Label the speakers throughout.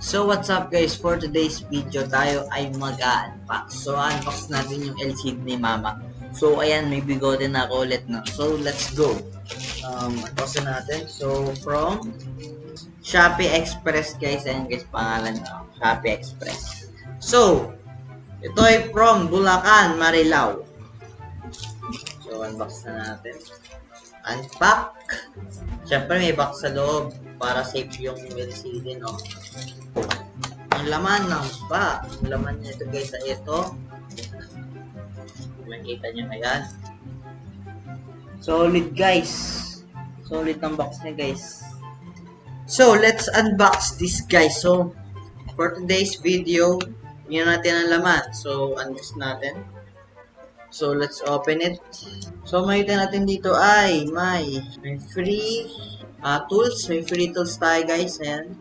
Speaker 1: So what's up guys, for today's video tayo ay mag-unbox. So unbox natin yung LCD ni mama. So ayan, may bigote na ako ulit na. So let's go. Unbox natin. So from Shopee Express guys. Ayan guys, pangalan na Shopee Express. So ito ay from Bulacan, Marilao. So unbox na natin. Unpack. Siyempre may box sa loob para safe yung LCD, no? Ang laman ng pa. Ang laman niya ito guys ay ito. Makita niyo ayan. Solid guys. Solid ang box niya guys. So let's unbox this guys. So for today's video, yun natin ang laman. So unbox natin. So let's open it. So makita natin dito ay may free tools. May free tools tayo guys. Ayan.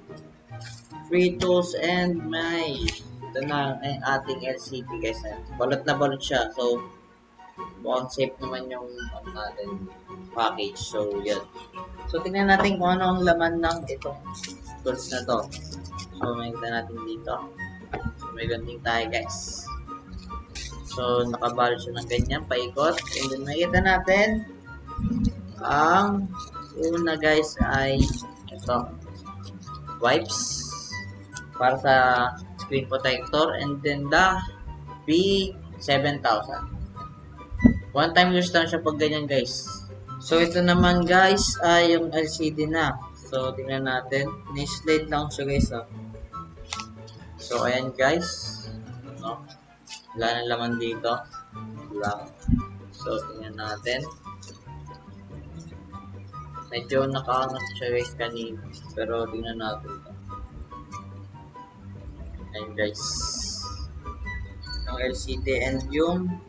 Speaker 1: Free tools and may ito na ang ating LCD guys. Balot na balot siya. So mukhang safe naman yung natin package. So yan. So tingnan natin kung ano ang laman ng itong tools na to. So makikita natin dito. So may ganting tayo guys. So nakabalot siya ng ganyan paikot. And then makikita natin ang una guys ay ito. Wipes para sa screen protector, and then the B7000. One time use lang siya pag ganyan guys. So ito naman guys ay yung LCD na. So tingnan natin, ni-slide lang siya guys. So ayan guys, no? Wala na laman dito. Wala. So tingnan natin. Medyo nakaangat siya guys kanina, pero tingnan natin ito. Ayan guys, yung LCD and yung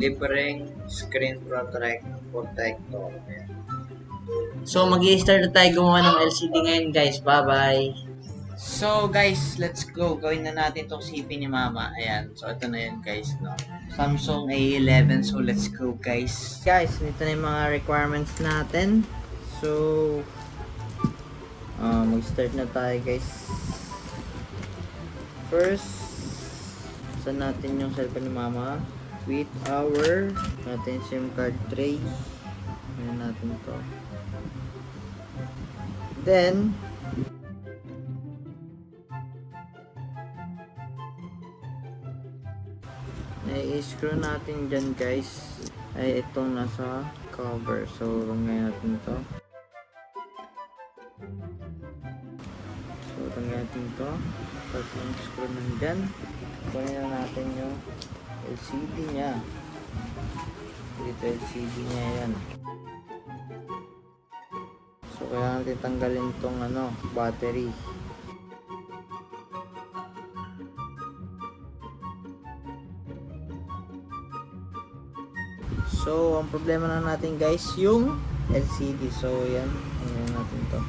Speaker 1: libreng screen protector. Ayan. So mag-i-start na tayo gumawa ng LCD ngayon guys. Bye bye. So guys, let's go. Gawin na natin itong CP ni mama. Ayan, so ito na yun guys, no? Samsung A11. So let's go guys. Guys, ito na yung mga requirements natin. So mag-start na tayo guys. First, saan natin yung cellphone ni mama with our natin SIM card tray. Ayan natin to. Then i-screw natin dyan guys ay itong nasa cover. So ngayon natin to. So ngayon natin to. Tapos yung screw nandyan. Kunin na natin yung LCD nya. Dito LCD nya yan. So kaya natin tanggalin tong battery. So ang problema na natin guys yung LCD. So yan, ayan natin to.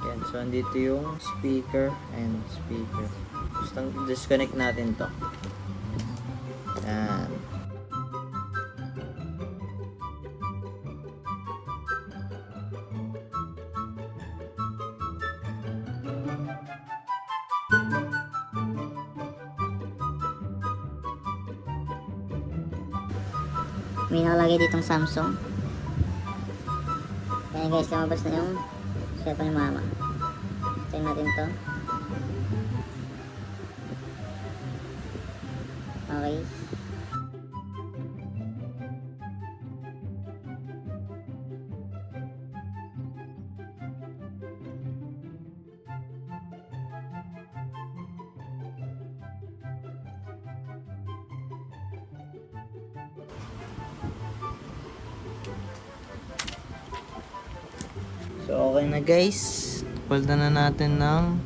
Speaker 1: Yan, so andito yung speaker and speaker. Gusto disconnect natin to. Yan.
Speaker 2: May nakalagay ditong Samsung. Kaya guys, lumabas na yung cellphone ni mama. Tingnan natin to. Okay.
Speaker 1: So okay na guys. Palitan na natin ng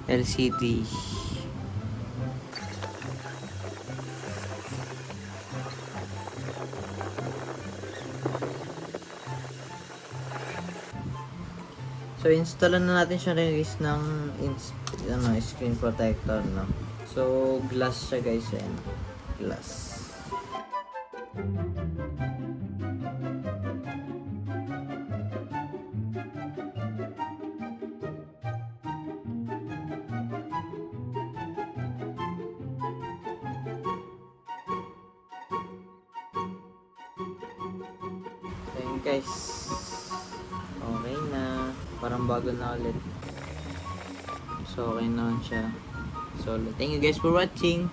Speaker 1: LCD. So installan na natin siya guys ng screen protector, no. So glass siya guys, glass.
Speaker 3: So yun guys, okay na, parang bago na ulit. So okay naman siya. So thank you guys for watching.